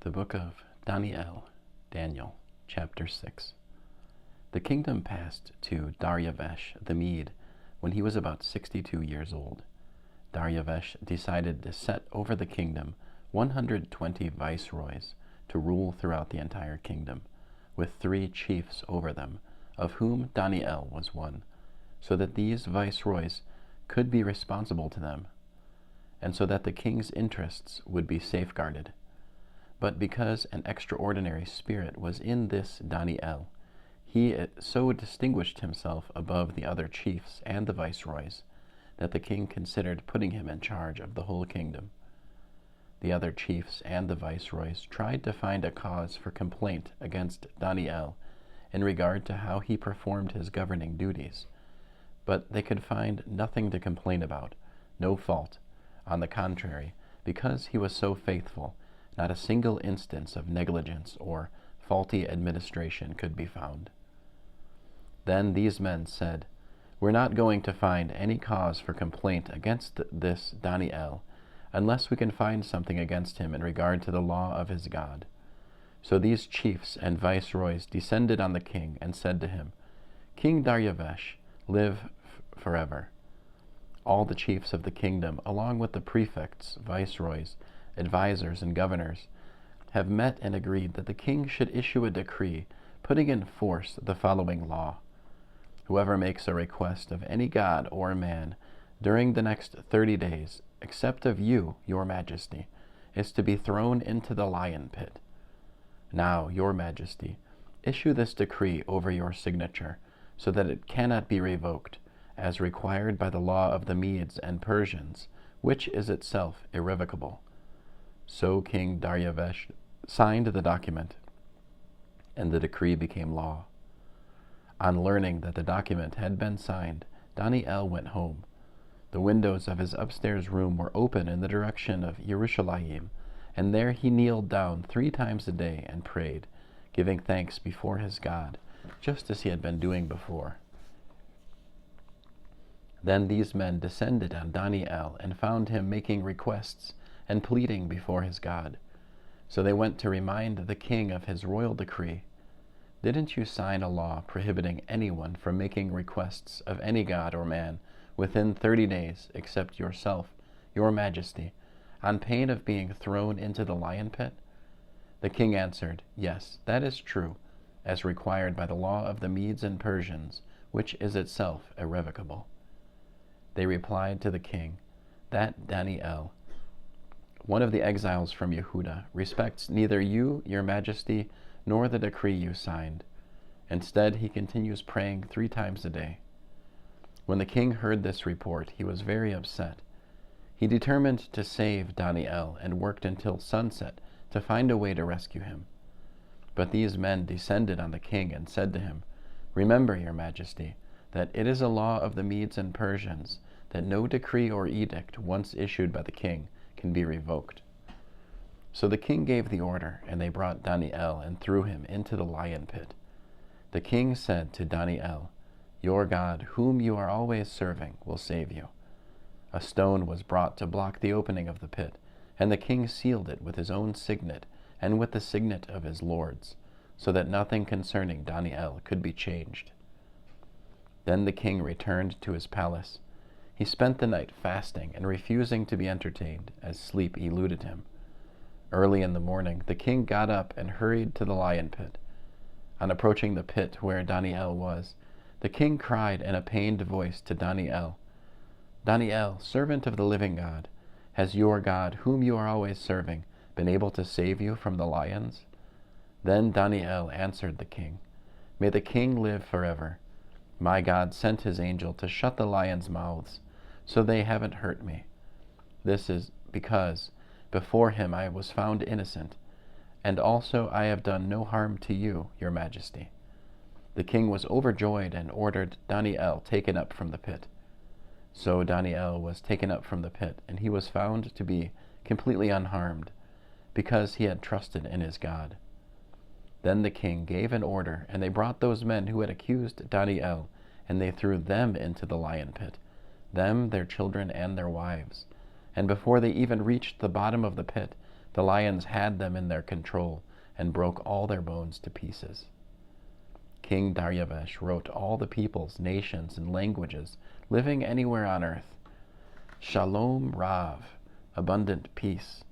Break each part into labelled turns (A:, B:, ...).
A: The book of Dani'el, Daniel, chapter 6. The kingdom passed to Darius the Mede when he was about 62 years old. Darius decided to set over the kingdom 120 viceroys to rule throughout the entire kingdom, with 3 chiefs over them, of whom Dani'el was one, so that these viceroys could be responsible to them, and so that the king's interests would be safeguarded. But because an extraordinary spirit was in this Dani'el, he so distinguished himself above the other chiefs and the viceroys that the king considered putting him in charge of the whole kingdom. The other chiefs and the viceroys tried to find a cause for complaint against Dani'el in regard to how he performed his governing duties, but they could find nothing to complain about, no fault. On the contrary, because he was so faithful, not a single instance of negligence or faulty administration could be found. Then these men said, "We're not going to find any cause for complaint against this Dani'el, unless we can find something against him in regard to the law of his God." So these chiefs and viceroys descended on the king and said to him, "King Darius, live forever." All the chiefs of the kingdom, along with the prefects, viceroys, advisors, and governors, have met and agreed that the king should issue a decree putting in force the following law. Whoever makes a request of any god or man during the next 30 days, except of you, your majesty, is to be thrown into the lion pit. Now, your majesty, issue this decree over your signature, so that it cannot be revoked, as required by the law of the Medes and Persians, which is itself irrevocable. So King Darius signed the document, and the decree became law. On learning that the document had been signed, Dani'el went home. The windows of his upstairs room were open in the direction of Jerusalem, and there he kneeled down 3 times a day and prayed, giving thanks before his God, just as he had been doing before. Then these men descended on Dani'el and found him making requests and pleading before his God. So they went to remind the king of his royal decree. "Didn't you sign a law prohibiting anyone from making requests of any god or man within 30 days, except yourself, your majesty, on pain of being thrown into the lion pit?" The king answered, "Yes, that is true, as required by the law of the Medes and Persians, which is itself irrevocable." They replied to the king, "That Dani'el, one of the exiles from Yehuda, respects neither you, your majesty, nor the decree you signed. Instead, he continues praying 3 times a day." When the king heard this report, he was very upset. He determined to save Dani'el and worked until sunset to find a way to rescue him. But these men descended on the king and said to him, "Remember, your majesty, that it is a law of the Medes and Persians that no decree or edict once issued by the king can be revoked." So the king gave the order, and they brought Dani'el and threw him into the lion pit. The king said to Dani'el, "Your God, whom you are always serving, will save you." A stone was brought to block the opening of the pit, and the king sealed it with his own signet and with the signet of his lords, so that nothing concerning Dani'el could be changed. Then the king returned to his palace. He spent the night fasting and refusing to be entertained, as sleep eluded him. Early in the morning, the king got up and hurried to the lion pit. On approaching the pit where Dani'el was, the king cried in a pained voice to Dani'el, "Dani'el, servant of the living God, has your God, whom you are always serving, been able to save you from the lions?" Then Dani'el answered the king, "May the king live forever. My God sent his angel to shut the lions' mouths, so they haven't hurt me. This is because before him I was found innocent, and also I have done no harm to you, your majesty." The king was overjoyed and ordered Dani'el taken up from the pit. So Dani'el was taken up from the pit, and he was found to be completely unharmed, because he had trusted in his God. Then the king gave an order, and they brought those men who had accused Dani'el, and they threw them into the lion pit, them, their children, and their wives. And before they even reached the bottom of the pit, The lions had them in their control and broke all their bones to pieces. King Dariavesh wrote all the peoples, nations, and languages living anywhere on earth, Shalom Rav, abundant peace.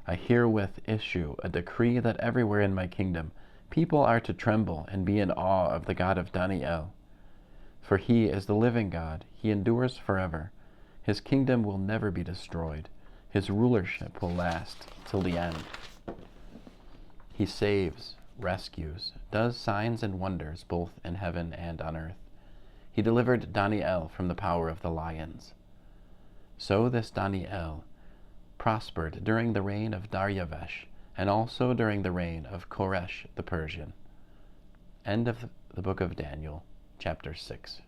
A: I herewith issue a decree that everywhere in my kingdom people are to tremble and be in awe of the God of Dani'el. For he is the living God, he endures forever. His kingdom will never be destroyed. His rulership will last till the end. He saves, rescues, does signs and wonders both in heaven and on earth. He delivered Dani'el from the power of the lions. So this Dani'el prospered during the reign of Dariavesh, and also during the reign of Koresh the Persian. End of the book of Daniel, chapter 6.